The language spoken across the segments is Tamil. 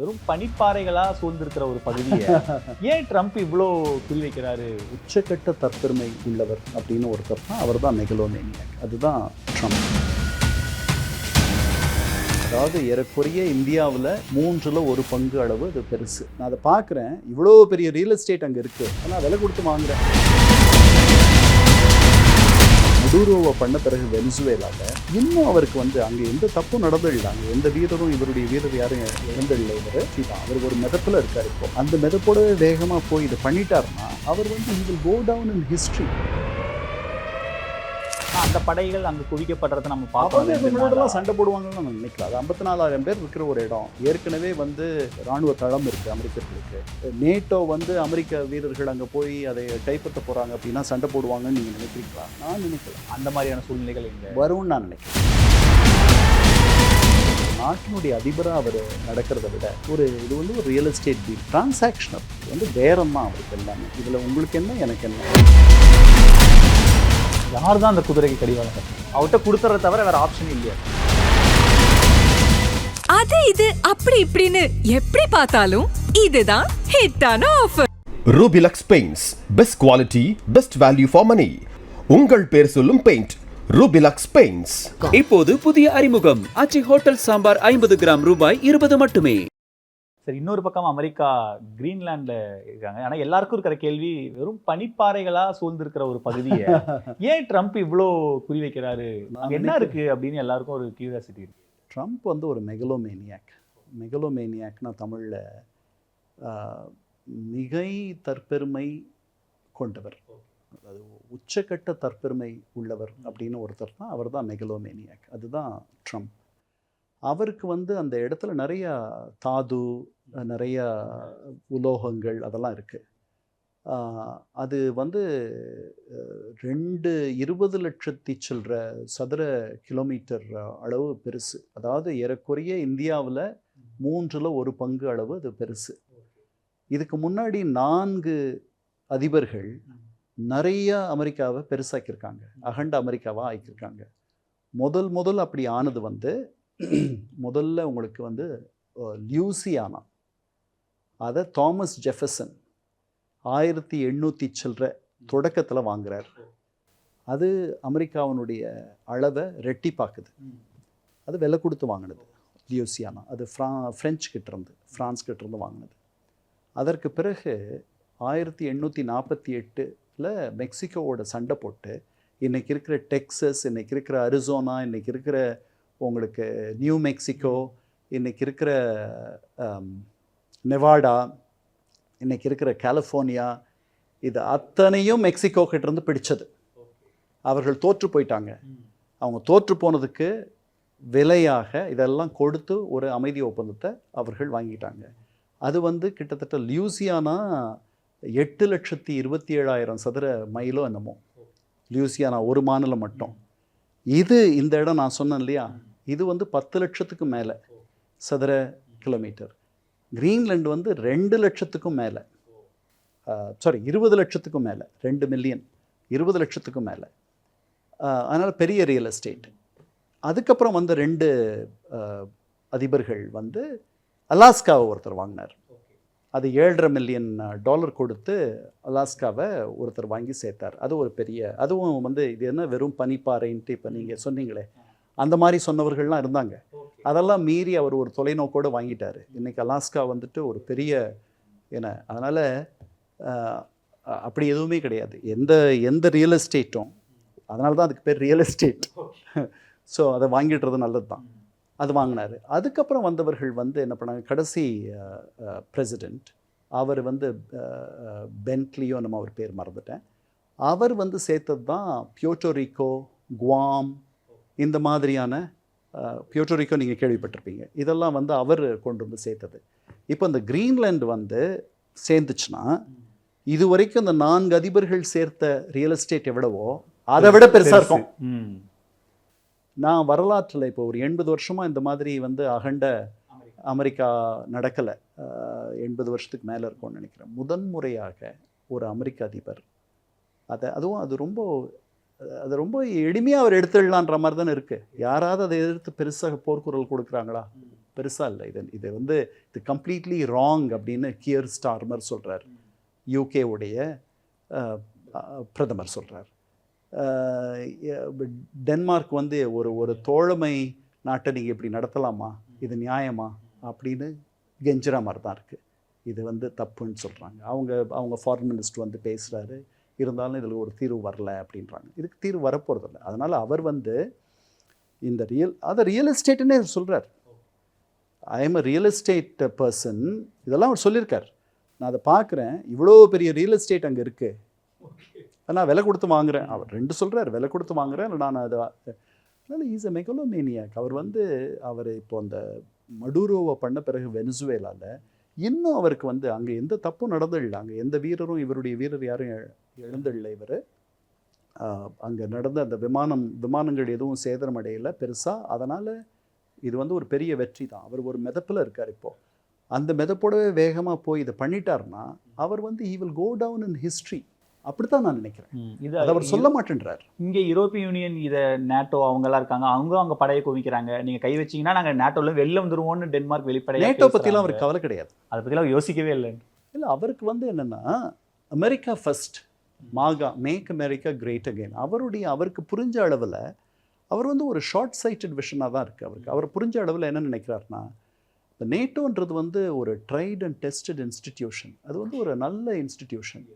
வெறும் பனிப்பாறைகளா சூழ்ந்திருக்கிற ஒரு பகுதியை ஏன் ட்ரம்ப் இவ்வளோ குறிவைக்கிறாரு? உச்சக்கட்ட தற்பெருமை உள்ளவர் அப்படின்னு ஒருத்தர் தான், அவர் தான் மெகலோமேனியாக். அதுதான் ட்ரம்ப். அதாவது ஏறக்குறைய இந்தியாவில் 1/3 அளவு அது பெருசு. நான் அதை பார்க்குறேன், இவ்வளோ பெரிய ரியல் எஸ்டேட் அங்கே இருக்குது, ஆனால் விலை கொடுத்து வாங்குறேன். மடூரோவை பண்ண பிறகு வெனிசுவேலாவில் இன்னும் அவருக்கு அங்கே எந்த தப்பும் நடந்தில்லை. அங்கே எந்த வீரரும் இவருடைய வீரர் யாரும் இழந்தில்லை. அவருக்கு ஒரு மெதப்பில் இருக்கார். இப்போ அந்த மெதப்போட வேகமாக போய் இதை பண்ணிட்டாருன்னா அவர் he will go down in history. அந்த படைகள் அங்கே குவிக்கப்படுறதை நம்ம பார்க்கலாம். சண்டை போடுவாங்கன்னு நான் நினைக்கிறேன். அது 54,000 பேர் இருக்கிற ஒரு இடம். ஏற்கனவே இராணுவ தளம் இருக்குது அமெரிக்கர்களுக்கு. நேட்டோ அமெரிக்க வீரர்கள் அங்கே போய் அதை கைப்பற்ற போகிறாங்க அப்படின்னா சண்டை போடுவாங்கன்னு நீங்கள் நினைக்கிறீங்களா? நான் நினைக்கல. அந்த மாதிரியான சூழ்நிலைகள் இங்கே வரும்னு நான் நினைக்கிறேன். நாட்டினுடைய அதிபராக அவர் நடக்கிறத விட இது ஒரு ரியல் எஸ்டேட் டீல், டிரான்சாக்ஷனல் பேரம் தான் அவருக்கு எல்லாமே. இதில் உங்களுக்கு என்ன எனக்கு என்ன? யார் தான் அந்த குதிரைக்கு கடிவாங்க? அவர்கிட்ட கொடுத்துறத தவிர வேற ஆப்ஷன் இல்லையா? அது இது அப்படி இப்படின்னு எப்படி பார்த்தாலும் இதுதான் ஹிட்டான offer. Rubilux paints, best quality, best value for money. உங்கள் பேர் சொல்லும் பெயிண்ட் ரூபிலக்ஸ் பெயிண்ட்ஸ். இப்போது புதிய அறிமுகம் ஆச்சி ஹோட்டல் சாம்பார் 50 கிராம் ரூபாய் 20 மட்டுமே. சரி, இன்னொரு பக்கம் அமெரிக்கா கிரீன்லாண்டில் இருக்காங்க. ஆனால் எல்லாருக்கும் இருக்கிற கேள்வி, வெறும் பனிப்பாறைகளா சூழ்ந்திருக்கிற ஒரு பகுதியை ஏன் ட்ரம்ப் இவ்வளோ குறிவைக்கிறாரு? அங்கே என்ன இருக்குது அப்படின்னு எல்லாருக்கும் ஒரு கியூரியாசிட்டி இருக்கு. ட்ரம்ப் ஒரு மெகலோமேனியாக்னா தமிழில் மிகை தற்பெருமை கொண்டவர், அது உச்சக்கட்ட தற்பெருமை உள்ளவர் அப்படின்னு ஒருத்தர் தான், அவர் தான் மெகலோமேனியாக். அதுதான் ட்ரம்ப். அவருக்கு அந்த இடத்துல நிறையா தாது, நிறையா உலோகங்கள் அதெல்லாம் இருக்குது. அது 20 லட்சத்தி சில்லற சதுர கிலோமீட்டர் அளவு பெருசு. அதாவது ஏறக்குறைய இந்தியாவில் 1/3 அளவு அது பெருசு. இதுக்கு முன்னாடி 4 அதிபர்கள் நிறைய அமெரிக்காவை பெருசாக்கியிருக்காங்க, அகண்ட அமெரிக்காவாக ஆக்கியிருக்காங்க. முதல் அப்படி ஆனது முதல்ல உங்களுக்கு லியூசியானா, அதை தாமஸ் ஜெஃபர்சன் 1800 சில்லற தொடக்கத்தில் வாங்குறார். அது அமெரிக்காவினுடைய அளவை ரெட்டிப்பாக்குது. அது விலை கொடுத்து வாங்கினது லியூசியானா. அது ஃப்ரான்ஸ் கிட்டேருந்து வாங்கினது. அதற்கு பிறகு 1848 மெக்சிகோவோட சண்டை போட்டு இன்றைக்கி இருக்கிற டெக்ஸஸ், இன்றைக்கி இருக்கிற அரிசோனா, இன்றைக்கி இருக்கிற உங்களுக்கு நியூ மெக்சிகோ, இன்றைக்கி இருக்கிற நெவாடா, இன்றைக்கி இருக்கிற கலிஃபோர்னியா, இது அத்தனையும் மெக்சிகோ கிட்டேருந்து பிடிச்சது. அவர்கள் தோற்று போயிட்டாங்க. அவங்க தோற்று போனதுக்கு விலையாக இதெல்லாம் கொடுத்து ஒரு அமைதி ஒப்பந்தத்தை அவர்கள் வாங்கிட்டாங்க. அது கிட்டத்தட்ட லியூசியானா 8,27,000 சதுர மைலோ என்னமோ. லியூசியானா ஒரு மாநிலம் மட்டும். இந்த இடம் நான் சொன்னேன் இல்லையா, இது 10 லட்சத்துக்கு மேலே சதுர கிலோமீட்டர். கிரீன்லாண்டு 2 லட்சத்துக்கும் மேலே, 20 லட்சத்துக்கும் மேலே, 2 மில்லியன், 20 லட்சத்துக்கும் மேலே. அதனால் பெரிய ரியல் எஸ்டேட். அதுக்கப்புறம் 2 அதிபர்கள் அலாஸ்காவை ஒருத்தர் வாங்கினார். அது $7.5 மில்லியன் கொடுத்து அலாஸ்காவை ஒருத்தர் வாங்கி சேர்த்தார். அது ஒரு பெரிய, அதுவும் இது என்ன வெறும் பனிப்பாறைன்ட்டு இப்போ நீங்கள் சொன்னீங்களே, அந்த மாதிரி சொன்னவர்கள்லாம் இருந்தாங்க. அதெல்லாம் மீறி அவர் ஒரு தொலைநோக்கோடு வாங்கிட்டார். இன்றைக்கி அலாஸ்கா ஒரு பெரிய அதனால் அப்படி எதுவுமே கிடையாது எந்த ரியல் எஸ்டேட்டும். அதனால தான் அதுக்கு பேர் ரியல் எஸ்டேட். ஸோ அதை வாங்கிடுறது நல்லது தான். அது வாங்கினார். அதுக்கப்புறம் வந்தவர்கள் என்ன பண்ணாங்க, கடைசி பிரசிடெண்ட் அவர் பென்ட்லியோ நம்ம அவர் பேர் மறந்துட்டேன். அவர் சேர்த்தது தான் பியோட்டோரிக்கோ, குவாம், இந்த மாதிரியான பியோட்டோரிக்கோ நீங்கள் கேள்விப்பட்டிருப்பீங்க. இதெல்லாம் அவர் கொண்டு சேர்த்தது. இப்போ இந்த கிரீன்லாண்டு சேர்ந்துச்சுன்னா இது வரைக்கும் இந்த 4 அதிபர்கள் சேர்த்த ரியல் எஸ்டேட் எவ்வளவோ அதை விட பெருசாக இருக்கும். நான் வரலாற்றில் இப்போ ஒரு 80 வருஷமாக இந்த மாதிரி அகண்ட அமெரிக்கா நடக்கலை. 80 வருஷத்துக்கு மேலே இருக்கும்னு நினைக்கிறேன். முதன்முறையாக ஒரு அமெரிக்க அதிபர் அது ரொம்ப எளிமையாக அவர் எடுத்துடலான்ற மாதிரி தானே இருக்குது. யாராவது அதை எதிர்த்து பெருசாக போர்க்குரல் கொடுக்குறாங்களா? பெருசாக இல்லை. இது வந்து இது கம்ப்ளீட்லி ராங் அப்படின்னு கியர் ஸ்டார்மர் சொல்கிறார், யூகேவுடைய பிரதமர் சொல்கிறார். டென்மார்க் வந்து ஒரு தோழமை நாட்டை நீங்கள் இப்படி நடத்தலாமா, இது நியாயமா அப்படின்னு கெஞ்சுற மாதிரி தான் இருக்குது. இது வந்து தப்புன்னு சொல்கிறாங்க. அவங்க ஃபாரின் மினிஸ்டர் வந்து பேசுகிறாரு, இருந்தாலும் இதில் ஒரு தீர்வு வரல அப்படின்றாங்க. இதுக்கு தீர்வு வரப்போகிறதில்ல. அதனால் அவர் வந்து இந்த ரியல் எஸ்டேட்டுன்னே சொல்கிறார். I am a real estate person, இதெல்லாம் அவர் சொல்லியிருக்கார். நான் அதை பார்க்குறேன், இவ்வளோ பெரிய ரியல் எஸ்டேட் அங்கே இருக்குது, நான் விலை கொடுத்து வாங்குறேன். அவர் 2 சொல்கிறார், விலை கொடுத்து வாங்குறேன், நான் அதை. அதனால் ஈஸ் அ மெகலோமேனியாக். அவர் இப்போ அந்த மடூரோவை பண்ண பிறகு வெனிசுவேலாவில் இன்னும் அவருக்கு வந்து அங்கே எந்த தப்பும் நடந்தில்லை, அங்கே எந்த வீரரும் இவருடைய வீரர் யாரும் எழுந்தில்லை. இவர் அங்கே நடந்த அந்த விமானங்கள் எதுவும் சேதமடையலை பெருசாக. அதனால் இது வந்து ஒரு பெரிய வெற்றி தான். அவர் ஒரு மிதப்பில் இருக்கார் இப்போது. அந்த மிதப்போடவே வேகமாக போய் இதை பண்ணிட்டார்னா அவர் வந்து he will go down in history. அப்படித்தான் நான் நினைக்கிறேன். இது அதை அவர் சொல்ல மாட்டேன்றார். இங்கே யூரோப்பியன் யூனியன் இதை நேட்டோ அவங்கெல்லாம் இருக்காங்க, அவங்க படையை குவிக்கிறாங்க, நீங்கள் கை வச்சிங்கன்னா நாங்கள் நேட்டோல வெளில வந்துருவோம்னு டென்மார்க் வெளிப்படையாக. நேட்டோ பற்றிலாம் அவருக்கு கவலை கிடையாது, அதை பற்றிலாம் யோசிக்கவே இல்லை. இல்லை, அவருக்கு வந்து என்னென்னா America first, make America great again. அவருக்கு புரிஞ்ச அளவில் அவர் வந்து ஒரு ஷார்ட் சைட்டட் விஷனாக தான் இருக்குது அவருக்கு. அவர் புரிஞ்ச அளவில் என்ன நினைக்கிறாருன்னா, இந்த நேட்டோன்றது வந்து ஒரு ட்ரைட் அண்ட் டெஸ்டட் இன்ஸ்டிடியூஷன். அது வந்து ஒரு நல்ல இன்ஸ்டிடியூஷன்.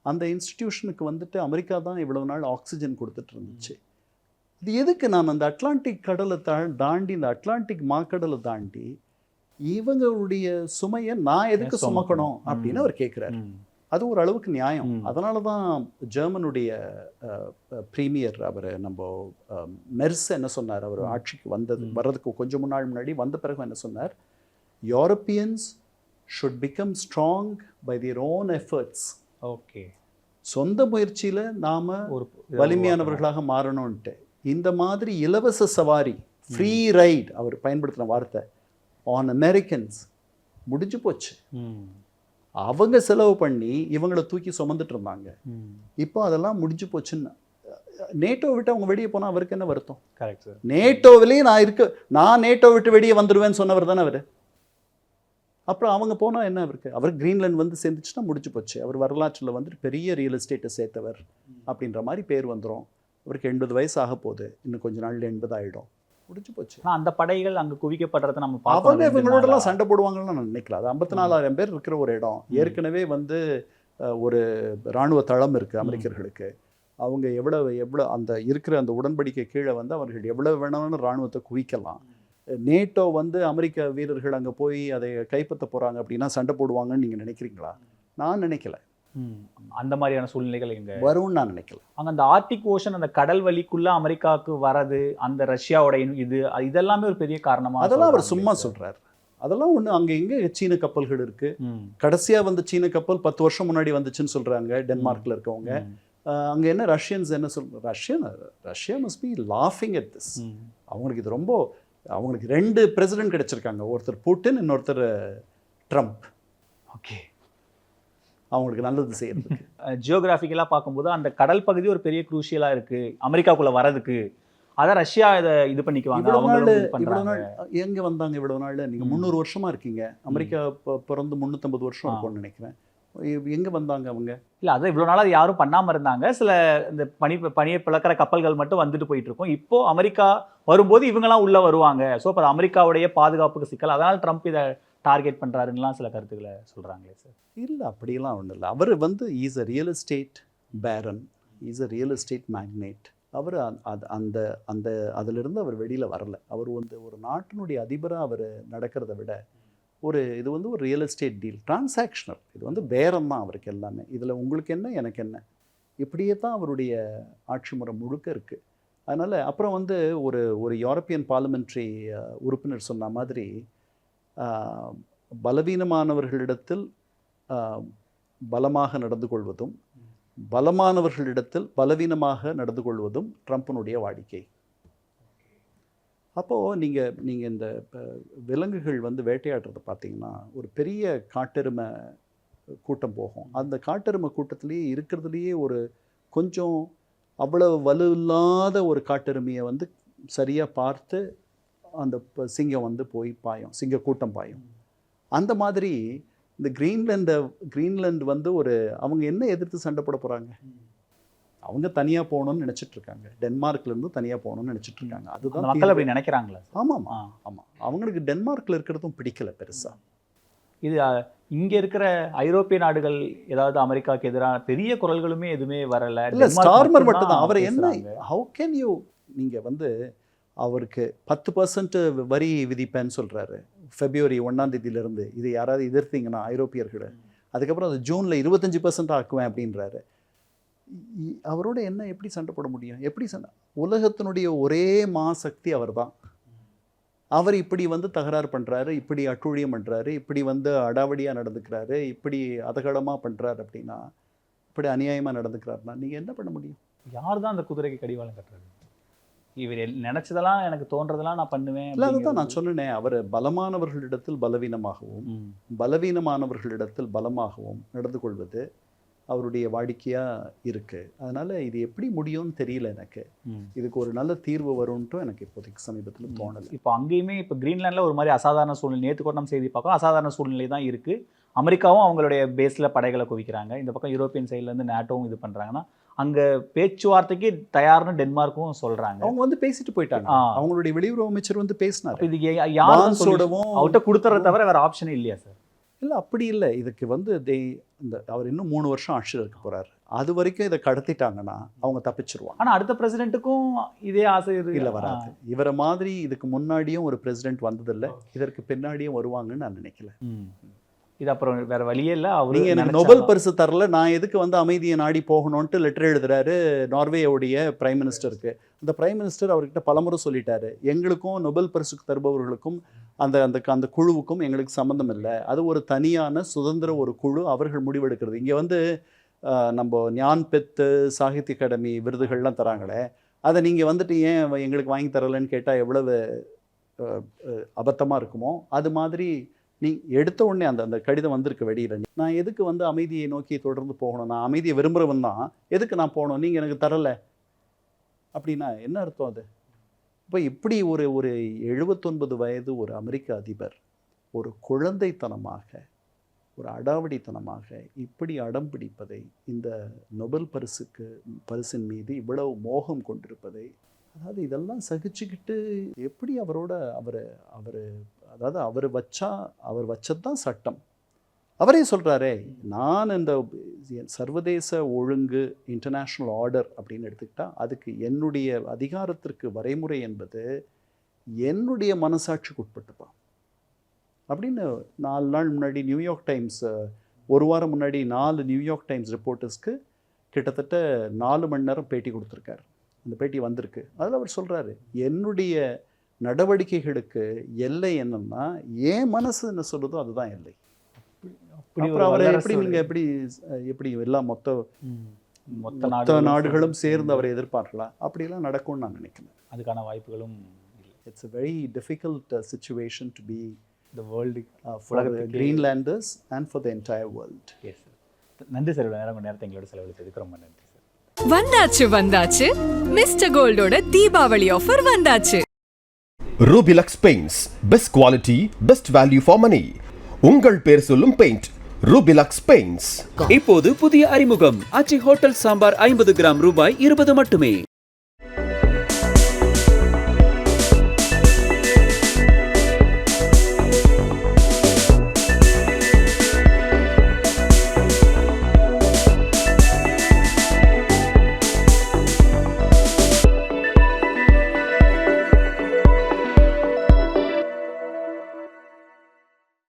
அந்த இன்ஸ்டிடியூஷனுக்கு வந்துட்டு அமெரிக்கா தான் இவ்வளவு நாள் ஆக்சிஜன் கொடுத்துட்டு இருந்துச்சு. இது எதுக்கு நான் அந்த அட்லாண்டிக் கடலை தாண்டி, இந்த அட்லாண்டிக் மாக்கடலை தாண்டி இவங்களுடைய சுமையை நான் எதுக்கு சுமக்கணும் அப்படின்னு அவர் கேட்குறாரு. அது ஒரு அளவுக்கு நியாயம். அதனால தான் ஜெர்மனுடைய ப்ரீமியர் அவர் நம்ம மெர்ஸ் என்ன சொன்னார், அவர் ஆட்சிக்கு வர்றதுக்கு கொஞ்சம் முன்னாடி வந்த பிறகு என்ன சொன்னார், Europeans should become strong by their own efforts. Okay, சொந்த முயற்சியில் நாம் ஒரு வலிமையானவர்களாக மாறணும்ன்ட்டு. இந்த மாதிரி இலவச சவாரி, ஃப்ரீ ரைட், அவர் பயன்படுத்தின வார்த்தை, ஆன் அமெரிக்கன்ஸ் முடிஞ்சு போச்சு. அவங்க செலவு பண்ணி இவங்களை தூக்கி சுமந்துட்டு இருந்தாங்க. இப்போ அதெல்லாம் முடிஞ்சு போச்சுன்னு நேட்டோ விட்டு அவங்க வெளியே போனால் அவருக்கு என்ன வருத்தம்? Correct sir. நேட்டோவிலேயே நான் நேட்டோ விட்டு வெளியே வந்துடுவேன்னு சொன்னவர் தானே அவர். அப்புறம் அவங்க போனால் என்ன அவர் கிரீன்லாந்து வந்து சேர்ந்துச்சுன்னா முடிஞ்சு போச்சு. அவர் வரலாற்றில் வந்துட்டு பெரிய ரியல் எஸ்டேட்டை சேர்த்தவர் அப்படின்ற மாதிரி பேர் வந்துடும். அவருக்கு 80 வயசு ஆக போகுது, இன்னும் கொஞ்ச நாள் 80 ஆகிடும், முடிஞ்சு போச்சு. அந்த படைகள் அங்கே குவிக்கப்படுறதை நம்ம அவங்க இவங்களோடலாம் சண்டை போடுவாங்கன்னு நான் நினைக்கல. அது 54,000 பேர் இருக்கிற ஒரு இடம். ஏற்கனவே வந்து ஒரு இராணுவ தளம் இருக்குது அமெரிக்கர்களுக்கு. அவங்க எவ்வளோ அந்த இருக்கிற அந்த உடன்படிக்கை கீழே வந்து அவர்கள் எவ்வளோ வேணாலும் இராணுவத்தை குவிக்கலாம். நேட்டோ வந்து அமெரிக்க வீரர்கள் அங்கே போய் அதை கைப்பற்ற போகிறாங்க அப்படின்னா சண்டை போடுவாங்கன்னு நீங்கள் நினைக்கிறீங்களா? நான் நினைக்கல. அந்த மாதிரியான சூழ்நிலைகள் இங்கே வரும்னு நான் நினைக்கல. அங்கே அந்த ஆர்டிக் ஓஷன், அந்த கடல் வழிக்குள்ளே அமெரிக்காவுக்கு வரது, அந்த ரஷ்யாவோட இதெல்லாமே ஒரு பெரிய காரணமாக. அதெல்லாம் அவர் சும்மா சொல்கிறார். அதெல்லாம் ஒன்று. அங்கே எங்கே சீன கப்பல்கள் இருக்குது. கடைசியாக வந்து சீன கப்பல் 10 வருஷம் முன்னாடி வந்துச்சுன்னு சொல்கிறாங்க டென்மார்க்கில் இருக்கவங்க. அங்கே என்ன ரஷ்யன்ஸ் என்ன ரஷ்யா மஸ்ட் பி லாஃபிங் அட் திஸ். அவங்களுக்கு இது ரொம்ப, அவங்களுக்கு 2 பிரசிடென்ட் கிடைச்சிருக்காங்க, ஒருத்தர் புட்டின், இன்னொருத்தர் ட்ரம்ப். ஓகே, அவங்களுக்கு நல்லது செய்யறதுக்கு. ஜியோகிராஃபிக்கலாக பார்க்கும்போது அந்த கடல் பகுதி ஒரு பெரிய குரூஷியலாக இருக்குது அமெரிக்காக்குள்ளே வரதுக்கு. அதை ரஷ்யா இது பண்ணிக்குவாங்க. இவ்வளோ நாள் எங்கே வந்தாங்க? இவ்வளோ நாள் நீங்கள் 300 வருஷமாக இருக்கீங்க. அமெரிக்கா பிறந்து 350 வருஷம் இருக்கும்னு நினைக்கிறேன். எங்கே வந்தாங்க அவங்க? இல்லை, அதை இவ்வளோ நாள் அது யாரும் பண்ணாமல் இருந்தாங்க. சில இந்த பனியை பிளக்கிற கப்பல்கள் மட்டும் வந்துட்டு போயிட்டு இருக்கும். இப்போது அமெரிக்கா வரும்போது இவங்கெல்லாம் உள்ளே வருவாங்க. ஸோ அப்போ அது அமெரிக்காவுடைய பாதுகாப்புக்கு சிக்கல், அதனால் ட்ரம்ப் இதை டார்கெட் பண்ணுறாருன்னெலாம் சில கருத்துக்களை சொல்கிறாங்களே சார். இல்லை, அப்படியெல்லாம் ஒன்றும் இல்லை. அவர் வந்து இஸ் அ ரியல் எஸ்டேட் பேரன், இஸ் அ ரியல் எஸ்டேட் மேக்னேட். அவர் அதிலிருந்து அவர் வெளியில் வரல. அவர் வந்து ஒரு நாட்டினுடைய அதிபராக அவர் நடக்கிறத விட இது வந்து ஒரு ரியல் எஸ்டேட் டீல், டிரான்சாக்ஷனல். இது வந்து பேரம் தான் அவருக்கு எல்லாமே. இதில் உங்களுக்கு என்ன எனக்கு என்ன, இப்படியே தான் அவருடைய ஆட்சி முறை முழுக்க இருக்குது. அதனால் அப்புறம் வந்து ஒரு யூரோப்பியன் பார்லிமெண்ட்ரி உறுப்பினர் சொன்ன மாதிரி பலவீனமானவர்களிடத்தில் பலமாக நடந்து கொள்வதும் பலமானவர்களிடத்தில் பலவீனமாக நடந்து கொள்வதும் ட்ரம்ப்பினுடைய வாடிக்கை. அப்போது நீங்கள் இந்த விலங்குகள் வந்து வேட்டையாடுறதை பார்த்தீங்கன்னா, ஒரு பெரிய காட்டெருமை கூட்டம் போகும். அந்த காட்டெருமை கூட்டத்திலேயே இருக்கிறதுலையே ஒரு கொஞ்சம் அவ்வளவு வலு இல்லாத ஒரு காட்டெருமையை வந்து சரியாக பார்த்து அந்த சிங்கம் வந்து போய் பாயும், சிங்க கூட்டம் பாயும். அந்த மாதிரி இந்த கிரீன்லாந்து வந்து ஒரு அவங்க என்ன எதிர்த்து சண்டை போட போகிறாங்க? அவங்க தனியாக போகணும்னு நினச்சிட்டு இருக்காங்க. டென்மார்க்லேருந்து தனியாக போகணும்னு நினச்சிட்டு இருக்காங்க. அதுதான் மக்கள் அப்படி நினைக்கிறாங்களா? ஆமாம் ஆமாம். அவங்களுக்கு டென்மார்க்கில் இருக்கிறதும் பிடிக்கல பெருசாக. இது இங்க இருக்கிற ஐரோப்பிய நாடுகள் ஏதாவது அமெரிக்காவுக்கு எதிரான பெரிய குரல்களுமே எதுவுமே வரல. இல்லை, ஸ்டார்மர் மட்டும் தான். அவர் என்ன, ஹவு கேன் யூ, நீங்கள் வந்து அவருக்கு 10% வரி விதிப்பேன்னு சொல்கிறாரு February 1ஆம் தேதியிலேருந்து. இது யாராவது எதிர்த்தீங்கன்னா ஐரோப்பியர்களை, அதுக்கப்புறம் அது ஜூனில் 25% ஆக்குவேன் அப்படின்றாரு. அவரோட என்ன எப்படி சண்டை போட முடியும்? எப்படி சண்டை? உலகத்தினுடைய ஒரே மாசக்தி அவர் தான். அவர் இப்படி வந்து தகராறு பண்ணுறாரு, இப்படி அட்டூழியம் பண்ணுறாரு, இப்படி வந்து அடாவடியாக நடந்துக்கிறாரு, இப்படி அதகடமாக பண்ணுறாரு அப்படின்னா, இப்படி அநியாயமாக நடந்துக்கிறாருன்னா நீங்கள் என்ன பண்ண முடியும்? யார் தான் அந்த குதிரைக்கு கடிவாளம் கட்டுறது? இவர் நினைச்சதெல்லாம் எனக்கு தோன்றதெல்லாம் நான் பண்ணுவேன். இல்லை, அதுதான் நான் சொன்னேன். அவர் பலமானவர்களிடத்தில் பலவீனமாகவும் பலவீனமானவர்களிடத்தில் பலமாகவும் நடந்து கொள்வது அவருடைய வாடிக்கையாக இருக்குது. அதனால் இது எப்படி முடியும்னு தெரியல எனக்கு. இதுக்கு ஒரு நல்ல தீர்வு வரும்ன்ட்டும் எனக்கு இப்போதைக்கு சமீபத்தில் தோணலை. இப்போ அங்கேயுமே இப்போ கிரீன்லாண்டில் ஒரு மாதிரி அசாதாரண சூழ்நிலை, நேற்று கூட நம்ம செய்தி பார்க்கலாம், அசாதாரண சூழ்நிலை தான் இருக்குது. அமெரிக்காவும் அவங்களுடைய பேஸில் படைகளை குவிக்கிறாங்க. இந்த பக்கம் யூரோப்பியன் சைட்லேருந்து நேட்டோவும் இது பண்ணுறாங்கன்னா, அங்கே பேச்சுவார்த்தைக்கு தயார்னு டென்மார்க்கும் சொல்கிறாங்க. அவங்க வந்து பேசிட்டு போயிட்டாங்க. அவங்களுடைய வெளியுறவு அமைச்சர் வந்து பேசினார். இது யாரோடவும் அவர்கிட்ட கொடுத்துறத தவிர வேறு ஆப்ஷனே இல்லையா சார்? இல்லை, அப்படி இல்லை. இதுக்கு வந்து அவர் இன்னும் 3 வருஷம் ஆட்சியில் இருக்க போகிறார். அது வரைக்கும் இதை கடத்திட்டாங்கன்னா அவங்க தப்பிச்சிருவாங்க. ஆனால் அடுத்த பிரசிடென்ட்டுக்கும் இதே ஆசை இல்லை, வராது. இவரை மாதிரி இதுக்கு முன்னாடியும் ஒரு பிரசிடென்ட் வந்ததில்லை, இதற்கு பின்னாடியும் வருவாங்கன்னு நான் நினைக்கல. இது அப்புறம் வேற வழியே இல்லை. நீங்கள் எனக்கு நோபல் பரிசு தரல, நான் எதுக்கு வந்து அமைதியை நாடி போகணும்ன்ட்டு லெட்டர் எழுதுறாரு நார்வேயோடைய பிரைம் மினிஸ்டருக்கு. அந்த பிரைம் மினிஸ்டர் அவர்கிட்ட பலமுறை சொல்லிட்டாரு, எங்களுக்கும் நோபல் பரிசுக்கு தருபவர்களுக்கும் அந்த குழுவுக்கும் எங்களுக்கு சம்மந்தம் இல்லை, அது ஒரு தனியான சுதந்திர ஒரு குழு, அவர்கள் முடிவெடுக்கிறது. இங்கே வந்து நம்ம ஞான்பெத்து சாகித்ய அகாடமி விருதுகள்லாம் தராங்களே, அதை நீங்கள் வந்துட்டு ஏன் எங்களுக்கு வாங்கி தரலைன்னு கேட்டால் எவ்வளவு அபத்தமாக இருக்குமோ, அது மாதிரி நீ எடுத்த உடனே அந்த கடிதம் வந்திருக்கு வெளியில். நான் எதுக்கு வந்து அமைதியை நோக்கி தொடர்ந்து போகணும்? நான் அமைதியை விரும்புகிறவன் தான், எதுக்கு நான் போகணும்? நீங்கள் எனக்கு தரலை அப்படின்னா என்ன அர்த்தம்? அது இப்போ இப்படி ஒரு 79 வயது ஒரு அமெரிக்க அதிபர் ஒரு குழந்தைத்தனமாக, ஒரு அடாவடித்தனமாக இப்படி அடம் பிடிப்பதை, இந்த நோபல் பரிசின் மீது இவ்வளவு மோகம் கொண்டிருப்பதை, அதாவது இதெல்லாம் சகிச்சுக்கிட்டு எப்படி அவர் வச்சதுதான் சட்டம். அவரே சொல்கிறாரே, நான் இந்த சர்வதேச ஒழுங்கு இன்டர்நேஷ்னல் ஆர்டர் அப்படின்னு எடுத்துக்கிட்டால் அதுக்கு என்னுடைய அதிகாரத்திற்கு வரைமுறை என்பது என்னுடைய மனசாட்சிக்கு உட்பட்டுப்பான் அப்படின்னு 4 நாள் முன்னாடி நியூயார்க் டைம்ஸ், ஒரு வாரம் முன்னாடி 4 நியூயார்க் டைம்ஸ் ரிப்போர்ட்டர்ஸ்க்கு கிட்டத்தட்ட 4 மணி நேரம் பேட்டி கொடுத்துருக்காரு. அந்த பேட்டி வந்திருக்கு. அதில் அவர் சொல்கிறாரு, என்னுடைய நடவடிக்கைகளுக்கு எல்லை என்னன்னா என் மனசு என்ன சொல்லுதோ அதுதான் எல்லை. அப்புறம் அவரை எப்படி எல்லாம் மொத்த நாடுகளும் சேர்ந்து அவரை எதிர்பார்க்கலாம்? அப்படிலாம் நடக்கும்னு நான் நினைக்கிறேன். அதுக்கான வாய்ப்புகளும் இல்லை. It's a very difficult situation to be the world for the Greenlanders and for the entire world. Yes sir. நன்றி சார், நேரத்தை எங்களோட செலவழித்ததுக்கு ரொம்ப நன்றி சார். வந்தாச்சு மிஸ்டர் கோல்டோட தீபாவளி ஆஃபர் வந்தாச்சு. Rubilux paints, best quality, best value for money. உங்கள் பேர் சொல்லும் பெயிண்ட் ரூபிலக்ஸ் பெயிண்ட்ஸ். இப்போது புதிய அறிமுகம் ஆச்சி ஹோட்டல் சாம்பார் 50 கிராம் ரூபாய் 20 மட்டுமே.